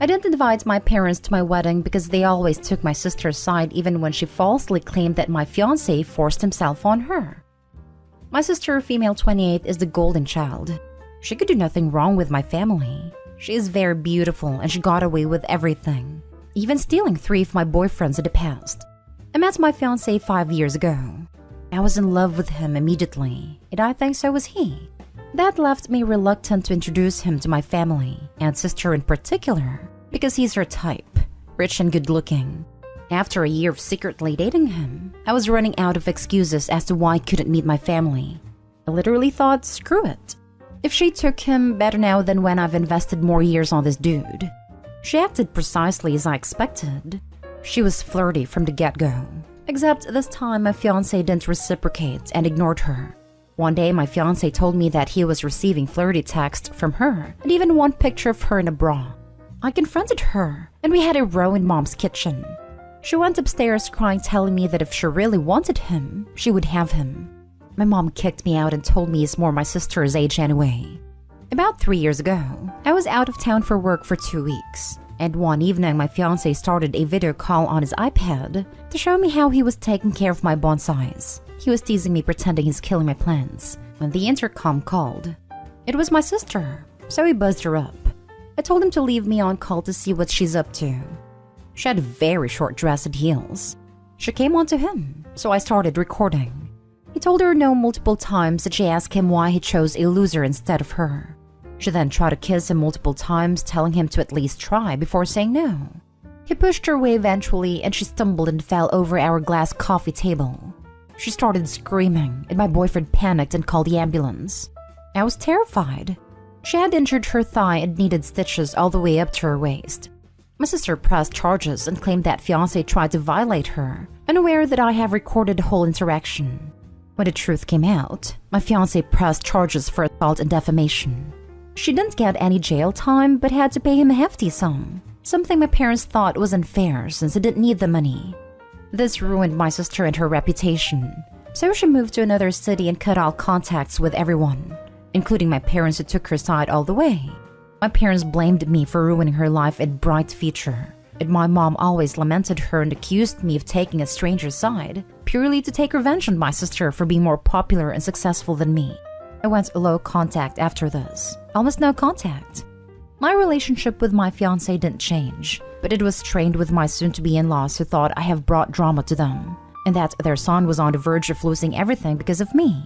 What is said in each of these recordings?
I didn't invite my parents to my wedding because they always took my sister's side even when she falsely claimed that my fiancé forced himself on her. My sister, female 28, is the golden child. She could do nothing wrong with my family. She is very beautiful and she got away with everything, even stealing 3 of my boyfriends in the past. I met my fiancé 5 years ago. I was in love with him immediately, and I think so was he. That left me reluctant to introduce him to my family, and sister in particular, because he's her type, rich and good-looking. After a year of secretly dating him, I was running out of excuses as to why I couldn't meet my family. I literally thought, screw it. If she took him, better now than when I've invested more years on this dude. She acted precisely as I expected. She was flirty from the get-go. Except this time my fiancé didn't reciprocate and ignored her. One day my fiancé told me that he was receiving flirty texts from her and even one picture of her in a bra. I confronted her and we had a row in mom's kitchen. She went upstairs crying, telling me that if she really wanted him, she would have him. My mom kicked me out and told me he's more my sister's age anyway. About 3 years ago, I was out of town for work for 2 weeks. And one evening, my fiancé started a video call on his iPad to show me how he was taking care of my bonsais. He was teasing me, pretending he's killing my plants, when the intercom called. It was my sister, so he buzzed her up. I told him to leave me on call to see what she's up to. She had a very short dress and heels. She came on to him, so I started recording. He told her no multiple times and she asked him why he chose a loser instead of her. She then tried to kiss him multiple times, telling him to at least try before saying no. He pushed her away eventually and she stumbled and fell over our glass coffee table. She started screaming and my boyfriend panicked and called the ambulance. I was terrified. She had injured her thigh and needed stitches all the way up to her waist. My sister pressed charges and claimed that fiancé tried to violate her, unaware that I have recorded the whole interaction. When the truth came out, my fiancé pressed charges for assault and defamation. She didn't get any jail time but had to pay him a hefty sum, something my parents thought was unfair since they didn't need the money. This ruined my sister and her reputation, so she moved to another city and cut all contacts with everyone, including my parents who took her side all the way. My parents blamed me for ruining her life and bright future, and my mom always lamented her and accused me of taking a stranger's side, purely to take revenge on my sister for being more popular and successful than me. I went low contact after this, almost no contact. My relationship with my fiancé didn't change, but it was strained with my soon-to-be in-laws who thought I have brought drama to them, and that their son was on the verge of losing everything because of me.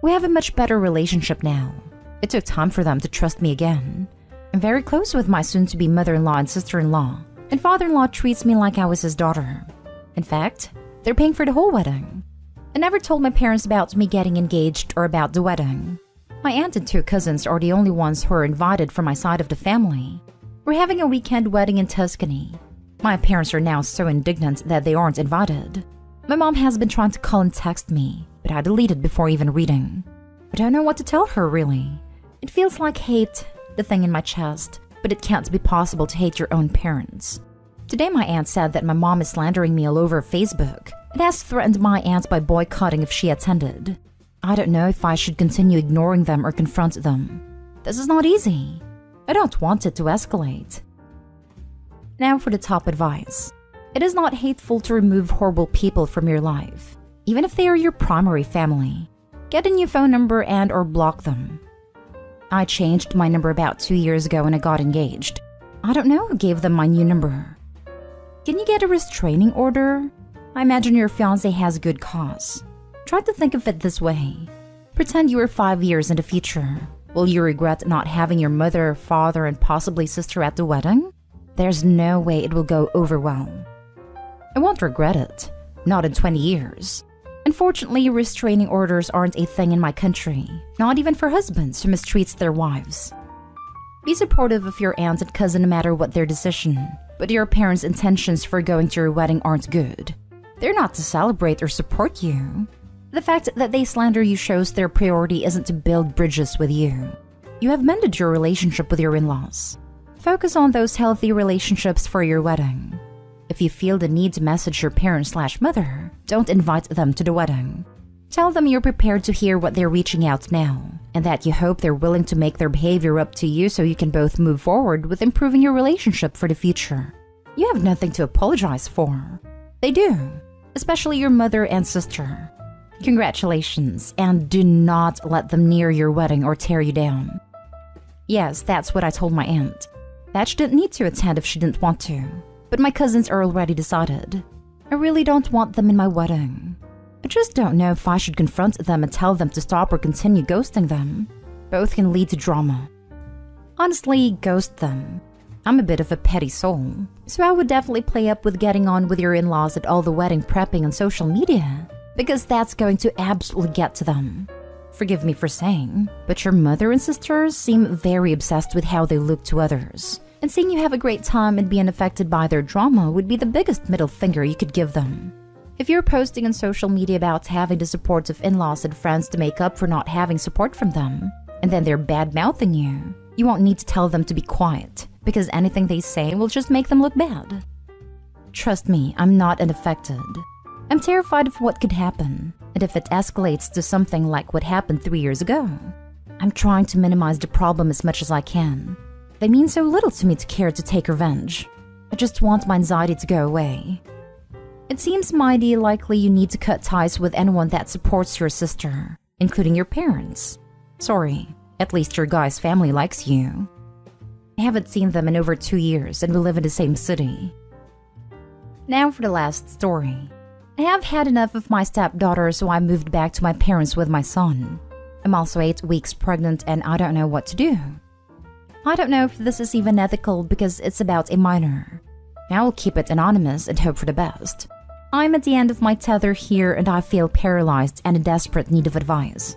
We have a much better relationship now. It took time for them to trust me again. I'm very close with my soon-to-be mother-in-law and sister-in-law, and father-in-law treats me like I was his daughter. In fact, they're paying for the whole wedding. I never told my parents about me getting engaged or about the wedding. My aunt and 2 cousins are the only ones who are invited from my side of the family. We're having a weekend wedding in Tuscany. My parents are now so indignant that they aren't invited. My mom has been trying to call and text me, but I deleted before even reading. I don't know what to tell her, really. It feels like hate, the thing in my chest, but it can't be possible to hate your own parents. Today my aunt said that my mom is slandering me all over Facebook and has threatened my aunt by boycotting if she attended. I don't know if I should continue ignoring them or confront them. This is not easy. I don't want it to escalate. Now for the top advice. It is not hateful to remove horrible people from your life, even if they are your primary family. Get a new phone number and or block them. I changed my number about 2 years ago when I got engaged. I don't know who gave them my new number. Can you get a restraining order? I imagine your fiancé has a good cause. Try to think of it this way. Pretend you are 5 years in the future. Will you regret not having your mother, father, and possibly sister at the wedding? There's no way it will go over well. I won't regret it. Not in 20 years. Unfortunately, restraining orders aren't a thing in my country. Not even for husbands who mistreat their wives. Be supportive of your aunt and cousin no matter what their decision. But your parents' intentions for going to your wedding aren't good. They're not to celebrate or support you. The fact that they slander you shows their priority isn't to build bridges with you. You have mended your relationship with your in-laws. Focus on those healthy relationships for your wedding. If you feel the need to message your parent/mother, don't invite them to the wedding. Tell them you're prepared to hear what they're reaching out now, and that you hope they're willing to make their behavior up to you so you can both move forward with improving your relationship for the future. You have nothing to apologize for. They do, especially your mother and sister. Congratulations, and do not let them near your wedding or tear you down. Yes, that's what I told my aunt. That she didn't need to attend if she didn't want to, but my cousins are already decided. I really don't want them in my wedding. I just don't know if I should confront them and tell them to stop or continue ghosting them. Both can lead to drama. Honestly, ghost them. I'm a bit of a petty soul, so I would definitely play up with getting on with your in-laws at all the wedding prepping on social media, because that's going to absolutely get to them. Forgive me for saying, but your mother and sisters seem very obsessed with how they look to others, and seeing you have a great time and being affected by their drama would be the biggest middle finger you could give them. If you're posting on social media about having the support of in-laws and friends to make up for not having support from them, and then they're bad-mouthing you, you won't need to tell them to be quiet, because anything they say will just make them look bad. Trust me, I'm not unaffected. I'm terrified of what could happen, and if it escalates to something like what happened 3 years ago. I'm trying to minimize the problem as much as I can. They mean so little to me to care to take revenge. I just want my anxiety to go away. It seems mighty likely you need to cut ties with anyone that supports your sister, including your parents. Sorry, at least your guy's family likes you. I haven't seen them in over 2 years and we live in the same city. Now for the last story. I have had enough of my stepdaughter, so I moved back to my parents with my son. I'm also 8 weeks pregnant and I don't know what to do. I don't know if this is even ethical because it's about a minor. I will keep it anonymous and hope for the best. I'm at the end of my tether here and I feel paralyzed and in desperate need of advice.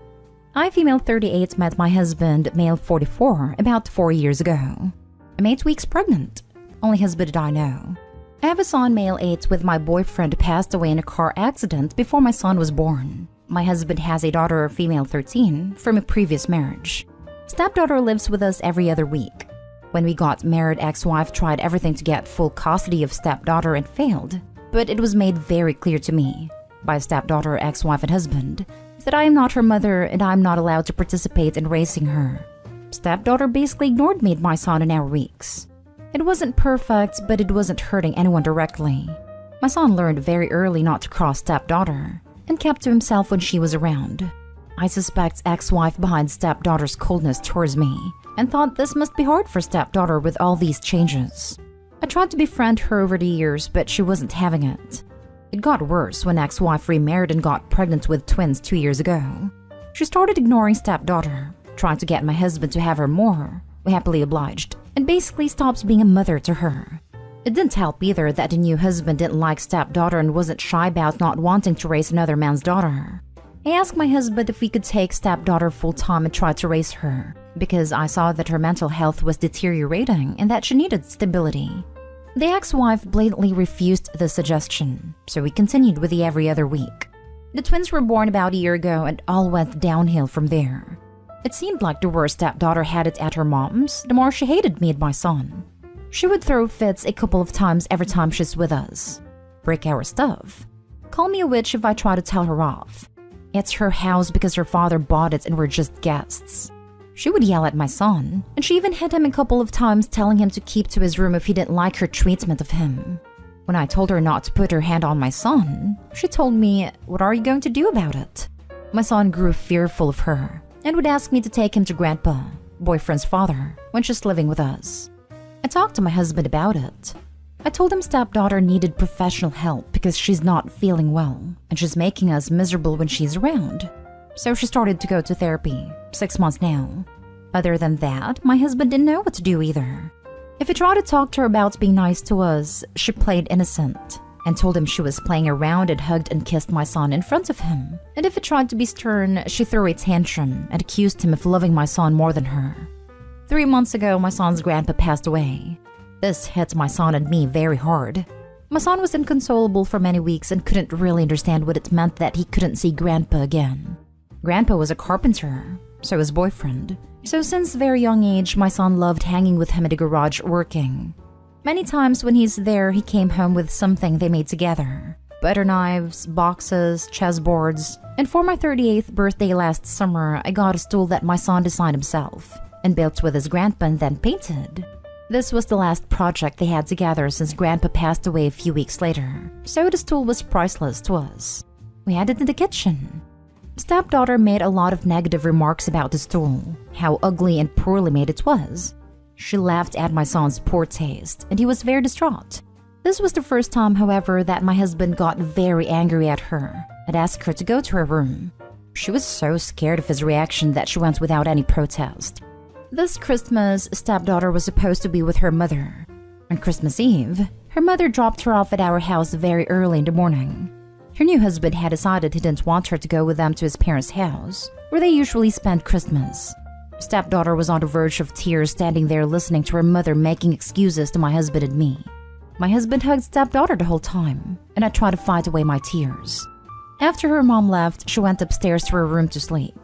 I, female 38, met my husband, male 44, about 4 years ago. I'm 8 weeks pregnant. Only husband I know. I have a son, male 8, with my boyfriend who passed away in a car accident before my son was born. My husband has a daughter, female 13, from a previous marriage. Stepdaughter lives with us every other week. When we got married, ex-wife tried everything to get full custody of stepdaughter and failed. But it was made very clear to me, by stepdaughter, ex-wife, and husband, that I am not her mother and I am not allowed to participate in raising her. Stepdaughter basically ignored me and my son in our weeks. It wasn't perfect, but it wasn't hurting anyone directly. My son learned very early not to cross stepdaughter, and kept to himself when she was around. I suspect ex-wife behind stepdaughter's coldness towards me, and thought this must be hard for stepdaughter with all these changes. I tried to befriend her over the years, but she wasn't having it. It got worse when ex-wife remarried and got pregnant with twins 2 years ago. She started ignoring stepdaughter, trying to get my husband to have her more. We happily obliged, and basically stopped being a mother to her. It didn't help either that the new husband didn't like stepdaughter and wasn't shy about not wanting to raise another man's daughter. I asked my husband if we could take stepdaughter full-time and try to raise her, because I saw that her mental health was deteriorating and that she needed stability. The ex-wife blatantly refused the suggestion, so we continued with the every other week. The twins were born about a year ago and all went downhill from there. It seemed like the worse stepdaughter had it at her mom's, the more she hated me and my son. She would throw fits a couple of times every time she's with us. Break our stuff. Call me a witch if I try to tell her off. It's her house because her father bought it and we're just guests. She would yell at my son, and she even hit him a couple of times, telling him to keep to his room if he didn't like her treatment of him. When I told her not to put her hand on my son, she told me, "What are you going to do about it?" My son grew fearful of her and would ask me to take him to Grandpa, boyfriend's father, when she's living with us. I talked to my husband about it. I told him stepdaughter needed professional help because she's not feeling well, and she's making us miserable when she's around. So she started to go to therapy, 6 months now. Other than that, my husband didn't know what to do either. If he tried to talk to her about being nice to us, she played innocent and told him she was playing around and hugged and kissed my son in front of him. And if he tried to be stern, she threw a tantrum and accused him of loving my son more than her. 3 months ago, my son's grandpa passed away. This hit my son and me very hard. My son was inconsolable for many weeks and couldn't really understand what it meant that he couldn't see Grandpa again. Grandpa was a carpenter, so his boyfriend. So since very young age, my son loved hanging with him at the garage working. Many times when he's there, he came home with something they made together. butter knives, boxes, chessboards, and for my 38th birthday last summer, I got a stool that my son designed himself and built with his grandpa and then painted. This was the last project they had together since Grandpa passed away a few weeks later, so the stool was priceless to us. We had it in the kitchen. Stepdaughter made a lot of negative remarks about the stool, how ugly and poorly made it was. She laughed at my son's poor taste, and he was very distraught. This was the first time, however, that my husband got very angry at her and asked her to go to her room. She was so scared of his reaction that she went without any protest. This Christmas, stepdaughter was supposed to be with her mother. On Christmas Eve, her mother dropped her off at our house very early in the morning. Her new husband had decided he didn't want her to go with them to his parents' house, where they usually spent Christmas. Stepdaughter was on the verge of tears standing there listening to her mother making excuses to my husband and me. My husband hugged stepdaughter the whole time, and I tried to fight away my tears. After her mom left, she went upstairs to her room to sleep.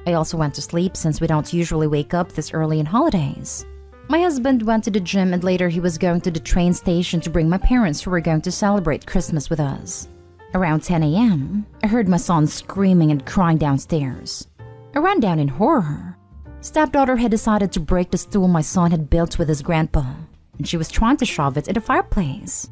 I also went to sleep since we don't usually wake up this early in holidays. My husband went to the gym and later he was going to the train station to bring my parents who were going to celebrate Christmas with us. Around 10 a.m., I heard my son screaming and crying downstairs. I ran down in horror. Stepdaughter had decided to break the stool my son had built with his grandpa, and she was trying to shove it in the fireplace.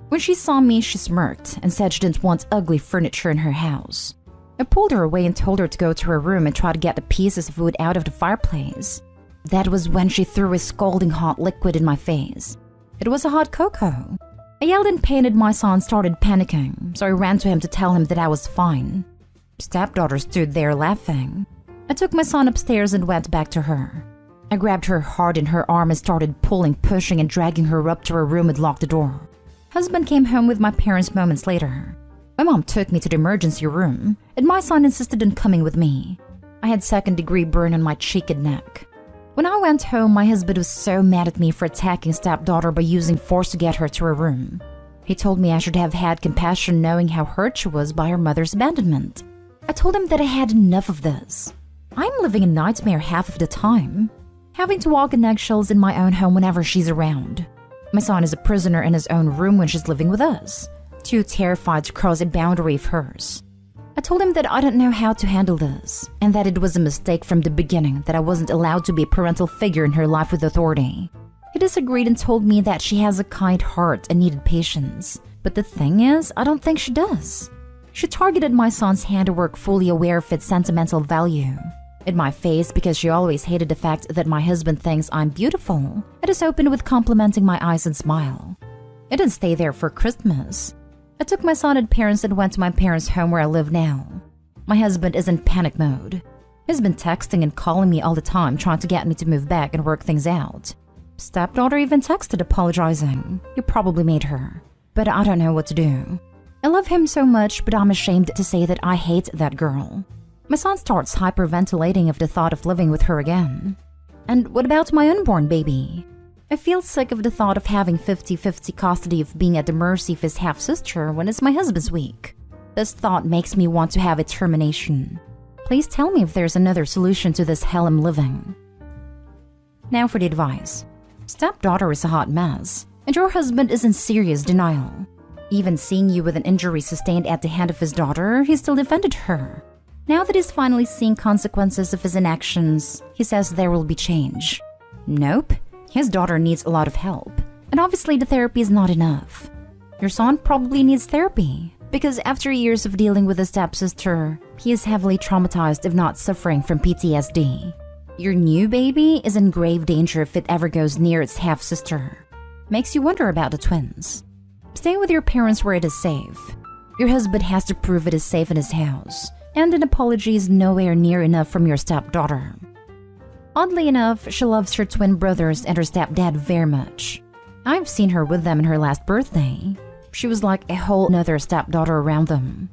When she saw me, she smirked and said she didn't want ugly furniture in her house. I pulled her away and told her to go to her room and try to get the pieces of wood out of the fireplace. That was when she threw a scalding hot liquid in my face. It was a hot cocoa. I yelled in pain and my son started panicking, so I ran to him to tell him that I was fine. Stepdaughter stood there laughing. I took my son upstairs and went back to her. I grabbed her hard in her arm and started pulling, pushing, and dragging her up to her room and locked the door. Husband came home with my parents moments later. My mom took me to the emergency room, and my son insisted on coming with me. I had second-degree burn on my cheek and neck. When I went home, my husband was so mad at me for attacking stepdaughter by using force to get her to her room. He told me I should have had compassion knowing how hurt she was by her mother's abandonment. I told him that I had enough of this. I'm living a nightmare half of the time, having to walk in eggshells in my own home whenever she's around. My son is a prisoner in his own room when she's living with us, too terrified to cross a boundary of hers. I told him that I don't know how to handle this, and that it was a mistake from the beginning that I wasn't allowed to be a parental figure in her life with authority. He disagreed and told me that she has a kind heart and needed patience. But the thing is, I don't think she does. She targeted my son's handiwork fully aware of its sentimental value. In my face because she always hated the fact that my husband thinks I'm beautiful. It is opened with complimenting my eyes and smile. I didn't stay there for Christmas. I took my son and parents and went to my parents' home where I live now. My husband is in panic mode. He's been texting and calling me all the time trying to get me to move back and work things out. Stepdaughter even texted apologizing. You probably made her. But I don't know what to do. I love him so much, but I'm ashamed to say that I hate that girl. My son starts hyperventilating of the thought of living with her again. And what about my unborn baby? I feel sick of the thought of having 50-50 custody of being at the mercy of his half-sister when it's my husband's week. This thought makes me want to have a termination. Please tell me if there's another solution to this hell I'm living. Now for the advice. Stepdaughter is a hot mess, and your husband is in serious denial. Even seeing you with an injury sustained at the hand of his daughter, he still defended her. Now that he's finally seeing consequences of his inactions, he says there will be change. Nope. His daughter needs a lot of help, and obviously the therapy is not enough. Your son probably needs therapy, because after years of dealing with his stepsister, he is heavily traumatized if not suffering from PTSD. Your new baby is in grave danger if it ever goes near its half-sister. Makes you wonder about the twins. Stay with your parents where it is safe. Your husband has to prove it is safe in his house, and an apology is nowhere near enough from your stepdaughter. Oddly enough, she loves her twin brothers and her stepdad very much. I've seen her with them in her last birthday. She was like a whole nother stepdaughter around them.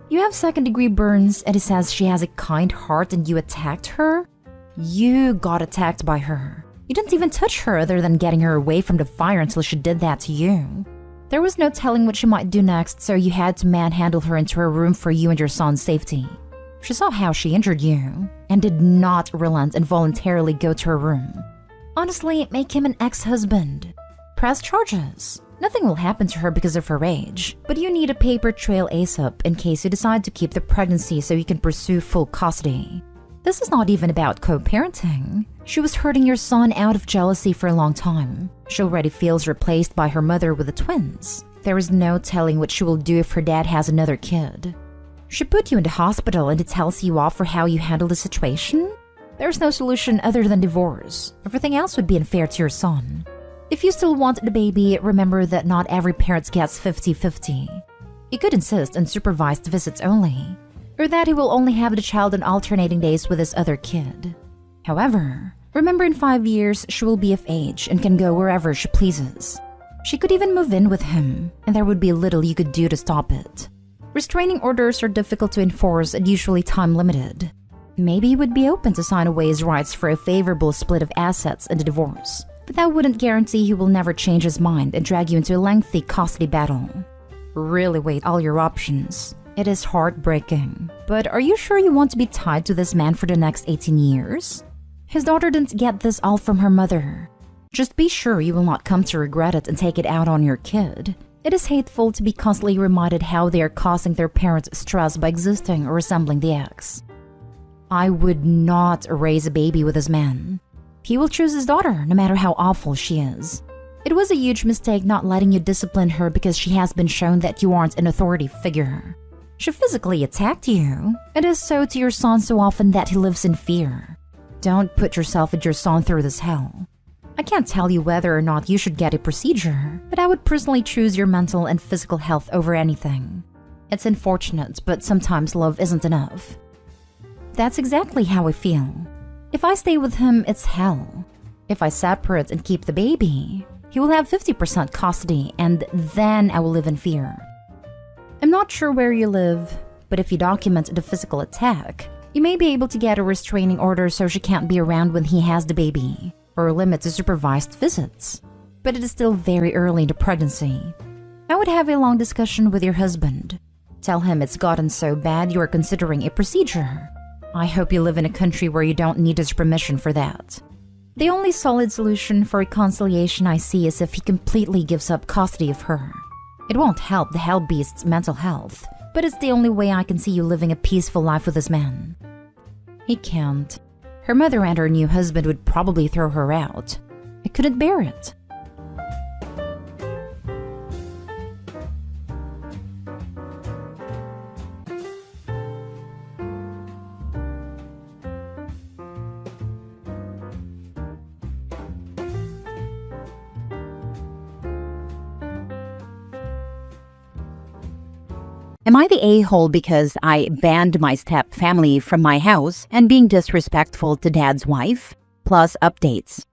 You have second-degree burns and it says she has a kind heart and you attacked her? You got attacked by her. You didn't even touch her other than getting her away from the fire until she did that to you. There was no telling what she might do next, so you had to manhandle her into her room for you and your son's safety. She saw how she injured you and did not relent and voluntarily go to her room. Honestly, make him an ex-husband. Press charges. Nothing will happen to her because of her age, but you need a paper trail ASAP in case you decide to keep the pregnancy so you can pursue full custody. This is not even about co-parenting. She was hurting your son out of jealousy for a long time. She already feels replaced by her mother with the twins. There is no telling what she will do if her dad has another kid. She put you in the hospital and it tells you off for how you handle the situation? There's no solution other than divorce. Everything else would be unfair to your son. If you still want the baby, remember that not every parent gets 50-50. You could insist on supervised visits only, or that he will only have the child on alternating days with his other kid. However, remember in 5 years she will be of age and can go wherever she pleases. She could even move in with him, and there would be little you could do to stop it. Restraining orders are difficult to enforce and usually time-limited. Maybe he would be open to sign away his rights for a favorable split of assets in the divorce, but that wouldn't guarantee he will never change his mind and drag you into a lengthy, costly battle. Really weigh all your options. It is heartbreaking. But are you sure you want to be tied to this man for the next 18 years? His daughter didn't get this all from her mother. Just be sure you will not come to regret it and take it out on your kid. It is hateful to be constantly reminded how they are causing their parents stress by existing or resembling the ex. I would not raise a baby with this man. He will choose his daughter, no matter how awful she is. It was a huge mistake not letting you discipline her because she has been shown that you aren't an authority figure. She physically attacked you. It is so to your son so often that he lives in fear. Don't put yourself and your son through this hell. I can't tell you whether or not you should get a procedure, but I would personally choose your mental and physical health over anything. It's unfortunate, but sometimes love isn't enough. That's exactly how I feel. If I stay with him, it's hell. If I separate and keep the baby, he will have 50% custody, and then I will live in fear. I'm not sure where you live, but if you document the physical attack, you may be able to get a restraining order so she can't be around when he has the baby, or limit the supervised visits. But it is still very early in the pregnancy. I would have a long discussion with your husband. Tell him it's gotten so bad you are considering a procedure. I hope you live in a country where you don't need his permission for that. The only solid solution for reconciliation I see is if he completely gives up custody of her. It won't help the hell beast's mental health, but it's the only way I can see you living a peaceful life with this man. He can't. Her mother and her new husband would probably throw her out. I couldn't bear it. Am I the a-hole because I banned my step-family from my house and being disrespectful to dad's wife? Plus updates.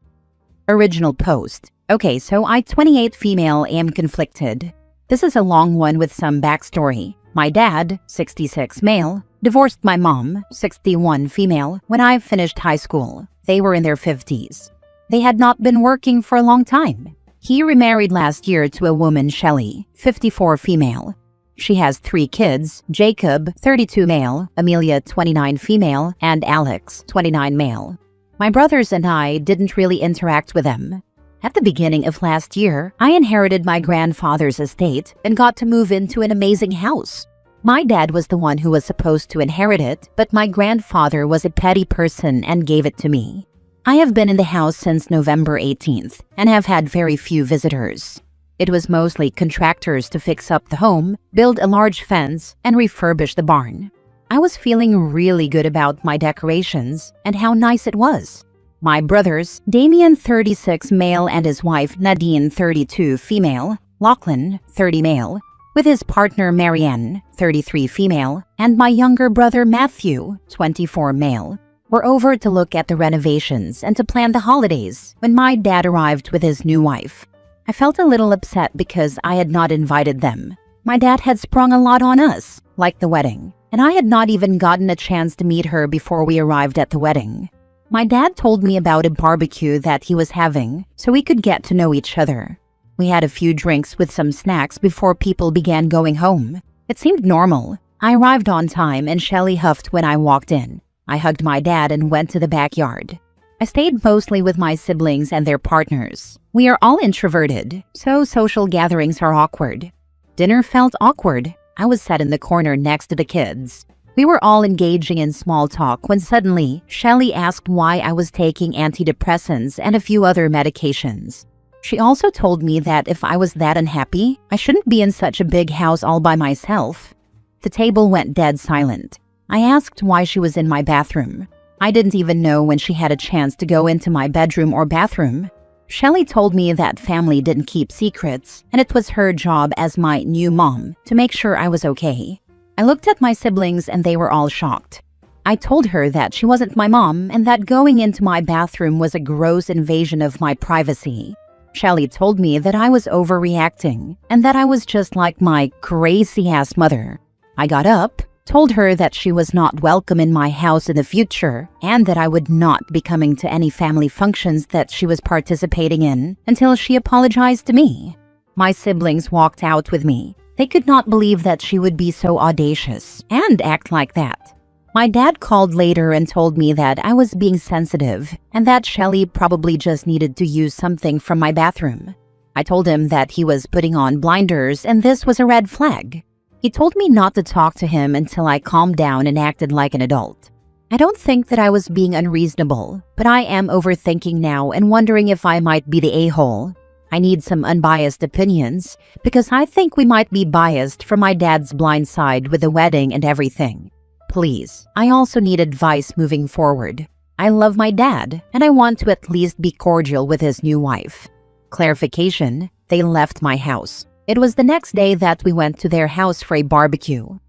Original post. Okay, so I, 28 female, am conflicted. This is a long one with some backstory. My dad, 66 male, divorced my mom, 61 female, when I finished high school. They were in their 50s. They had not been working for a long time. He remarried last year to a woman, Shelley, 54 female. She has 3 kids, Jacob, 32 male, Amelia, 29 female, and Alex, 29 male. My brothers and I didn't really interact with them. At the beginning of last year, I inherited my grandfather's estate and got to move into an amazing house. My dad was the one who was supposed to inherit it, but my grandfather was a petty person and gave it to me. I have been in the house since November 18th and have had very few visitors. It was mostly contractors to fix up the home, build a large fence, and refurbish the barn. I was feeling really good about my decorations and how nice it was. My brothers, Damien 36 male and his wife Nadine 32 female, Lachlan 30 male, with his partner Marianne 33 female, and my younger brother Matthew 24 male, were over to look at the renovations and to plan the holidays when my dad arrived with his new wife. I felt a little upset because I had not invited them. My dad had sprung a lot on us, like the wedding, and I had not even gotten a chance to meet her before we arrived at the wedding. My dad told me about a barbecue that he was having so we could get to know each other. We had a few drinks with some snacks before people began going home. It seemed normal. I arrived on time and Shelley huffed when I walked in. I hugged my dad and went to the backyard. I stayed mostly with my siblings and their partners. We are all introverted, so social gatherings are awkward. Dinner felt awkward. I was sat in the corner next to the kids. We were all engaging in small talk when suddenly Shelly asked why I was taking antidepressants and a few other medications. She also told me that if I was that unhappy, I shouldn't be in such a big house all by myself. The table went dead silent. I asked why she was in my bathroom. I didn't even know when she had a chance to go into my bedroom or bathroom. Shelly told me that family didn't keep secrets, and it was her job as my new mom to make sure I was okay. I looked at my siblings and they were all shocked. I told her that she wasn't my mom and that going into my bathroom was a gross invasion of my privacy. Shelly told me that I was overreacting and that I was just like my crazy-ass mother. I got up, told her that she was not welcome in my house in the future and that I would not be coming to any family functions that she was participating in until she apologized to me. My siblings walked out with me. They could not believe that she would be so audacious and act like that. My dad called later and told me that I was being sensitive and that Shelly probably just needed to use something from my bathroom. I told him that he was putting on blinders and this was a red flag. He told me not to talk to him until I calmed down and acted like an adult. I don't think that I was being unreasonable, but I am overthinking now and wondering if I might be the a-hole. I need some unbiased opinions because I think we might be biased from my dad's blind side with the wedding and everything. Please, I also need advice moving forward. I love my dad and I want to at least be cordial with his new wife. Clarification, they left my house. It was the next day that we went to their house for a barbecue.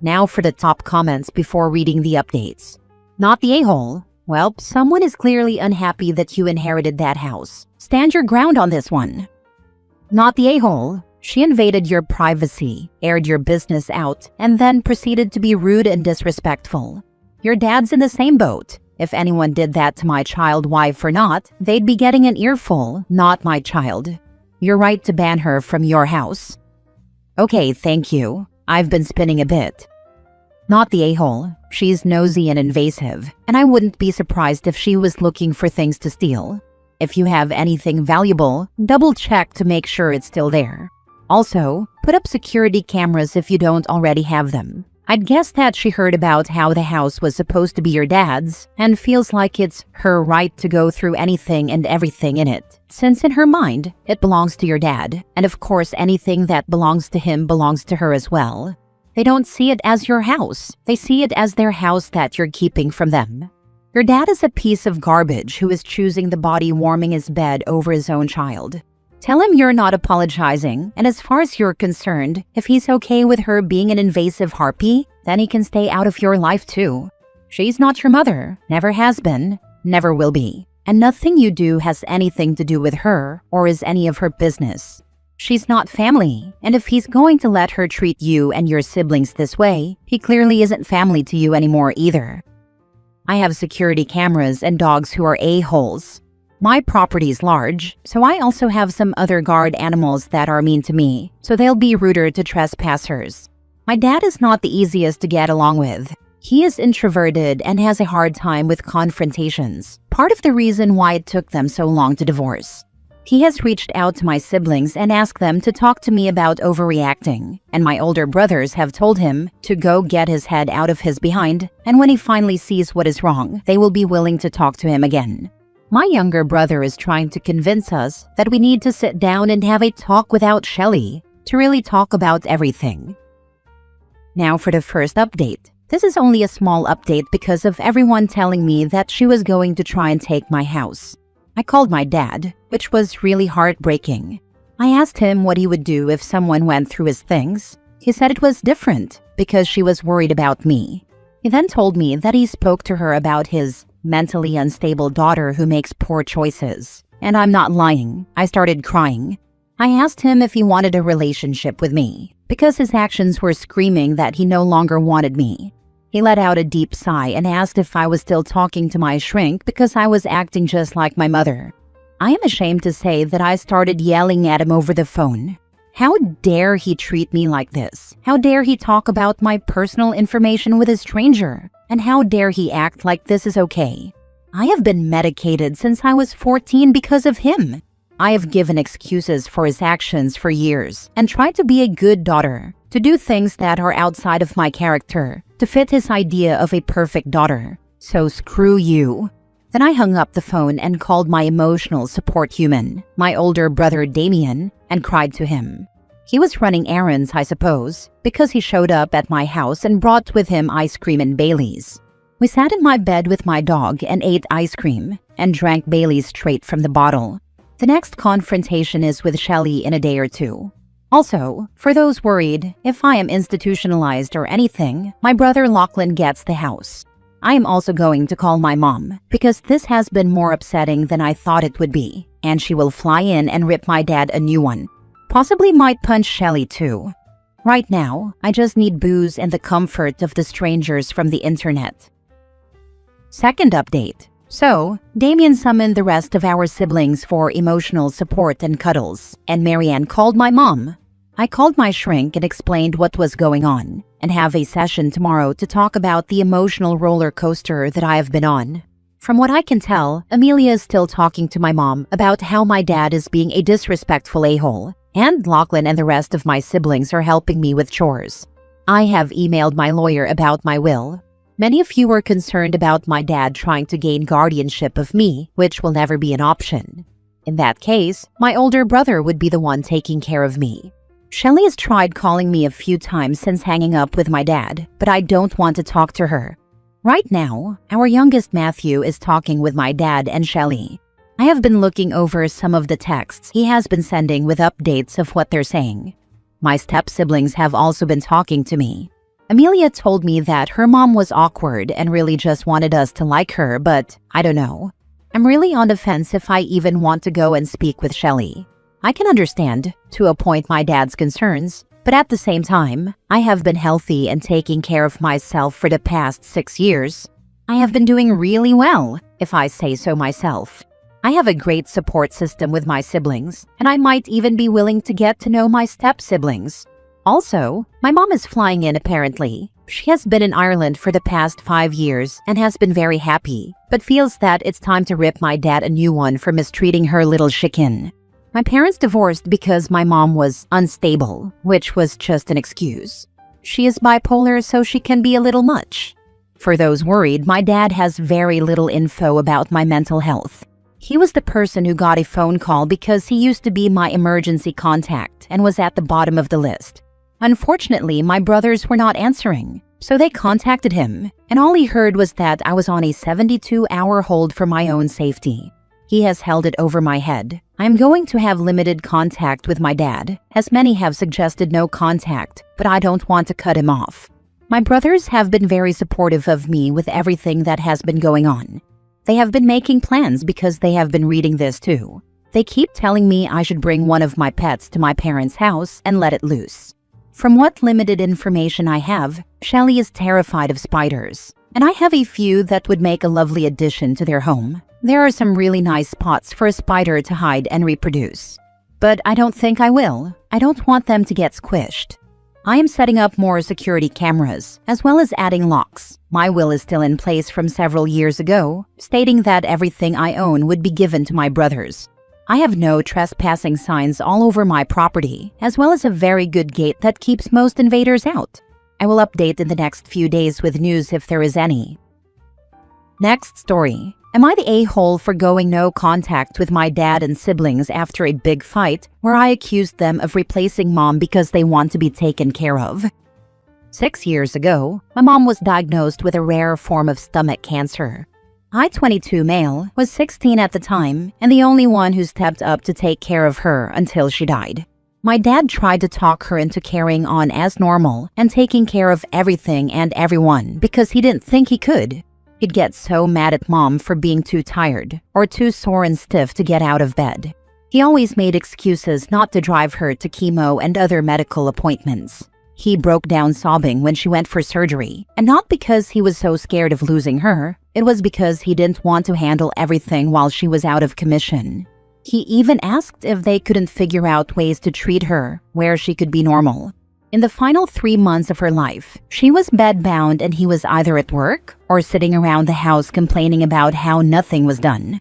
Now for the top comments before reading the updates. Not the a-hole. Well, someone is clearly unhappy that you inherited that house. Stand your ground on this one. Not the a-hole. She invaded your privacy, aired your business out, and then proceeded to be rude and disrespectful. Your dad's in the same boat. If anyone did that to my child wife or not, they'd be getting an earful, not my child. You're right to ban her from your house. Okay, thank you. I've been spinning a bit. Not the a-hole. She's nosy and invasive, and I wouldn't be surprised if she was looking for things to steal. If you have anything valuable, double check to make sure it's still there. Also, put up security cameras if you don't already have them. I'd guess that she heard about how the house was supposed to be your dad's and feels like it's her right to go through anything and everything in it, since in her mind, it belongs to your dad, and of course anything that belongs to him belongs to her as well. They don't see it as your house, they see it as their house that you're keeping from them. Your dad is a piece of garbage who is choosing the body warming his bed over his own child. Tell him you're not apologizing, and as far as you're concerned, if he's okay with her being an invasive harpy, then he can stay out of your life too. She's not your mother, never has been, never will be, and nothing you do has anything to do with her or is any of her business. She's not family, and if he's going to let her treat you and your siblings this way, he clearly isn't family to you anymore either. I have security cameras and dogs who are a-holes. My property's large, so I also have some other guard animals that are mean to me, so they'll be ruder to trespassers. My dad is not the easiest to get along with. He is introverted and has a hard time with confrontations, part of the reason why it took them so long to divorce. He has reached out to my siblings and asked them to talk to me about overreacting, and my older brothers have told him to go get his head out of his behind, and when he finally sees what is wrong, they will be willing to talk to him again. My younger brother is trying to convince us that we need to sit down and have a talk without Shelly to really talk about everything. Now for the first update. This is only a small update because of everyone telling me that she was going to try and take my house. I called my dad, which was really heartbreaking. I asked him what he would do if someone went through his things. He said it was different because she was worried about me. He then told me that he spoke to her about his mentally unstable daughter who makes poor choices. And I'm not lying, I started crying. I asked him if he wanted a relationship with me, because his actions were screaming that he no longer wanted me. He let out a deep sigh and asked if I was still talking to my shrink because I was acting just like my mother. I am ashamed to say that I started yelling at him over the phone. How dare he treat me like this? How dare he talk about my personal information with a stranger? And how dare he act like this is okay? I have been medicated since I was 14 because of him. I have given excuses for his actions for years and tried to be a good daughter, to do things that are outside of my character, to fit his idea of a perfect daughter. So screw you. Then I hung up the phone and called my emotional support human, my older brother Damien, and cried to him. He was running errands, I suppose, because he showed up at my house and brought with him ice cream and Baileys. We sat in my bed with my dog and ate ice cream and drank Baileys straight from the bottle. The next confrontation is with Shelly in a day or two. Also, for those worried, if I am institutionalized or anything, my brother Lachlan gets the house. I am also going to call my mom, because this has been more upsetting than I thought it would be, and she will fly in and rip my dad a new one. Possibly might punch Shelly too. Right now, I just need booze and the comfort of the strangers from the internet. Second update. So, Damien summoned the rest of our siblings for emotional support and cuddles, and Marianne called my mom. I called my shrink and explained what was going on, and have a session tomorrow to talk about the emotional roller coaster that I have been on. From what I can tell, Amelia is still talking to my mom about how my dad is being a disrespectful a-hole, and Lachlan and the rest of my siblings are helping me with chores. I have emailed my lawyer about my will. Many of you were concerned about my dad trying to gain guardianship of me, which will never be an option. In that case, my older brother would be the one taking care of me. Shelly has tried calling me a few times since hanging up with my dad, but I don't want to talk to her. Right now, our youngest Matthew is talking with my dad and Shelly. I have been looking over some of the texts he has been sending with updates of what they're saying. My step-siblings have also been talking to me. Amelia told me that her mom was awkward and really just wanted us to like her, but I don't know. I'm really on the fence if I even want to go and speak with Shelly. I can understand, to a point, my dad's concerns, but at the same time, I have been healthy and taking care of myself for the past 6 years. I have been doing really well, if I say so myself. I have a great support system with my siblings, and I might even be willing to get to know my step-siblings. Also, my mom is flying in apparently. She has been in Ireland for the past 5 years and has been very happy, but feels that it's time to rip my dad a new one for mistreating her little chicken. My parents divorced because my mom was unstable, which was just an excuse. She is bipolar, so she can be a little much. For those worried, my dad has very little info about my mental health. He was the person who got a phone call because he used to be my emergency contact and was at the bottom of the list. Unfortunately, my brothers were not answering, so they contacted him, and all he heard was that I was on a 72-hour hold for my own safety. He has held it over my head. I am going to have limited contact with my dad, as many have suggested no contact, but I don't want to cut him off. My brothers have been very supportive of me with everything that has been going on. They have been making plans because they have been reading this too. They keep telling me I should bring one of my pets to my parents' house and let it loose. From what limited information I have, Shelly is terrified of spiders, and I have a few that would make a lovely addition to their home. There are some really nice spots for a spider to hide and reproduce. But I don't think I will. I don't want them to get squished. I am setting up more security cameras, as well as adding locks. My will is still in place from several years ago, stating that everything I own would be given to my brothers. I have no trespassing signs all over my property, as well as a very good gate that keeps most invaders out. I will update in the next few days with news if there is any. Next story. Am I the a-hole for going no contact with my dad and siblings after a big fight where I accused them of replacing mom because they want to be taken care of? 6 years ago, my mom was diagnosed with a rare form of stomach cancer. I, 22 male, was 16 at the time and the only one who stepped up to take care of her until she died. My dad tried to talk her into carrying on as normal and taking care of everything and everyone because he didn't think he could. He'd get so mad at mom for being too tired or too sore and stiff to get out of bed. He always made excuses not to drive her to chemo and other medical appointments. He broke down sobbing when she went for surgery, and not because he was so scared of losing her. It was because he didn't want to handle everything while she was out of commission. He even asked if they couldn't figure out ways to treat her where she could be normal. In the final 3 months of her life, she was bedbound and he was either at work or sitting around the house complaining about how nothing was done.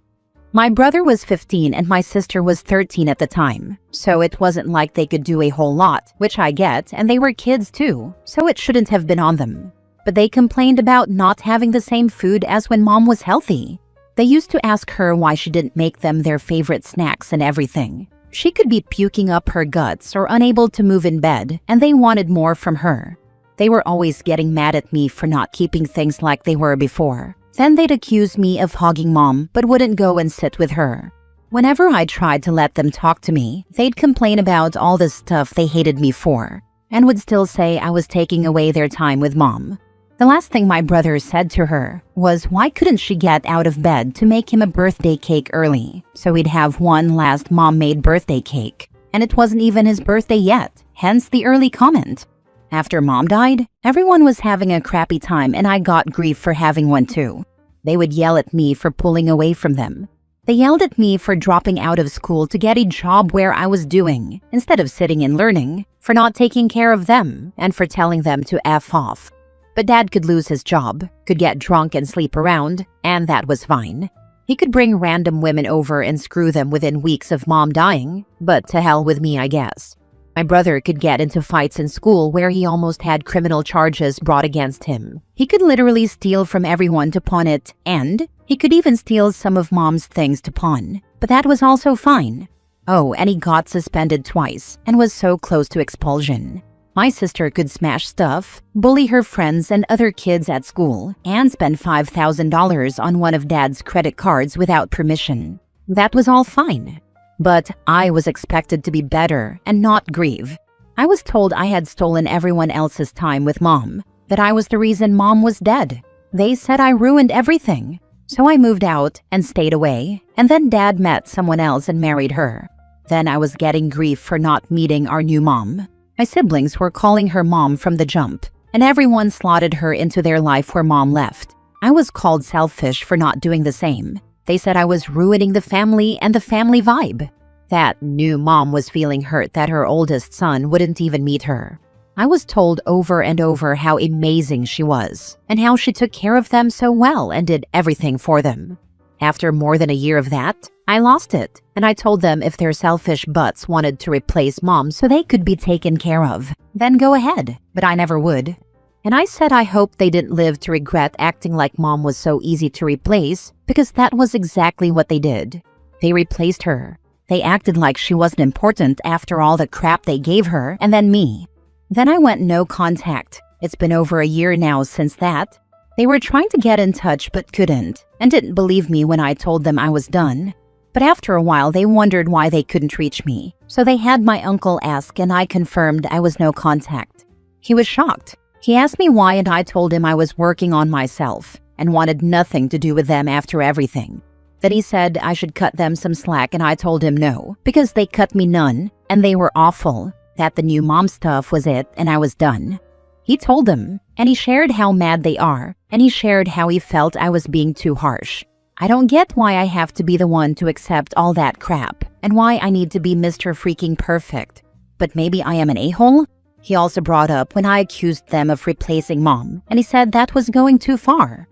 My brother was 15 and my sister was 13 at the time, so it wasn't like they could do a whole lot, which I get, and they were kids too, so it shouldn't have been on them. But they complained about not having the same food as when mom was healthy. They used to ask her why she didn't make them their favorite snacks and everything. She could be puking up her guts or unable to move in bed, and they wanted more from her. They were always getting mad at me for not keeping things like they were before. Then they'd accuse me of hogging mom, but wouldn't go and sit with her. Whenever I tried to let them talk to me, they'd complain about all the stuff they hated me for, and would still say I was taking away their time with mom. The last thing my brother said to her was why couldn't she get out of bed to make him a birthday cake early, so he'd have one last mom-made birthday cake. And it wasn't even his birthday yet, hence the early comment. After mom died, everyone was having a crappy time and I got grief for having one too. They would yell at me for pulling away from them. They yelled at me for dropping out of school to get a job where I was doing, instead of sitting and learning, for not taking care of them, and for telling them to F off. But Dad could lose his job, could get drunk and sleep around, and that was fine. He could bring random women over and screw them within weeks of mom dying, but to hell with me, I guess. My brother could get into fights in school where he almost had criminal charges brought against him. He could literally steal from everyone to pawn it, and he could even steal some of mom's things to pawn. But that was also fine. Oh, and he got suspended twice and was so close to expulsion. My sister could smash stuff, bully her friends and other kids at school, and spend $5,000 on one of Dad's credit cards without permission. That was all fine. But I was expected to be better and not grieve. I was told I had stolen everyone else's time with mom, that I was the reason mom was dead. They said I ruined everything. So I moved out and stayed away, and then Dad met someone else and married her. Then I was getting grief for not meeting our new mom. My siblings were calling her mom from the jump, and everyone slotted her into their life where mom left. I was called selfish for not doing the same. They said I was ruining the family and the family vibe. That new mom was feeling hurt that her oldest son wouldn't even meet her. I was told over and over how amazing she was, and how she took care of them so well and did everything for them. After more than a year of that, I lost it, and I told them if their selfish butts wanted to replace mom so they could be taken care of, then go ahead, but I never would. And I said I hoped they didn't live to regret acting like mom was so easy to replace, because that was exactly what they did. They replaced her. They acted like she wasn't important after all the crap they gave her, and then me. Then I went no contact. It's been over a year now since that. They were trying to get in touch but couldn't, and didn't believe me when I told them I was done. But after a while, they wondered why they couldn't reach me, so they had my uncle ask and I confirmed I was no contact. He was shocked. He asked me why and I told him I was working on myself and wanted nothing to do with them after everything. Then he said I should cut them some slack and I told him no, because they cut me none and they were awful, that the new mom stuff was it and I was done. He told them, and he shared how mad they are, and he shared how he felt I was being too harsh. I don't get why I have to be the one to accept all that crap, and why I need to be Mr. Freaking Perfect. But maybe I am an a-hole? He also brought up when I accused them of replacing mom, and he said that was going too far.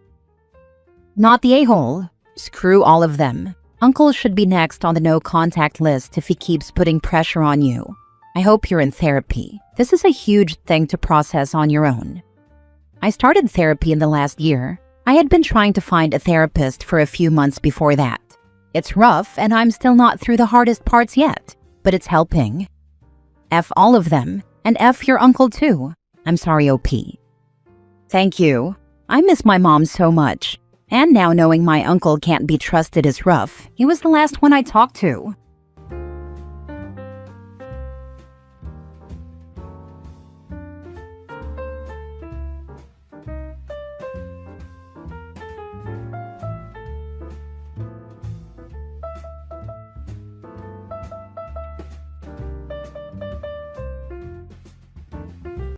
Not the a-hole. Screw all of them. Uncle should be next on the no-contact list if he keeps putting pressure on you. I hope you're in therapy. This is a huge thing to process on your own. I started therapy in the last year. I had been trying to find a therapist for a few months before that. It's rough, and I'm still not through the hardest parts yet, but it's helping. F all of them. And F your uncle too. I'm sorry, OP. Thank you. I miss my mom so much. And now knowing my uncle can't be trusted is rough. He was the last one I talked to.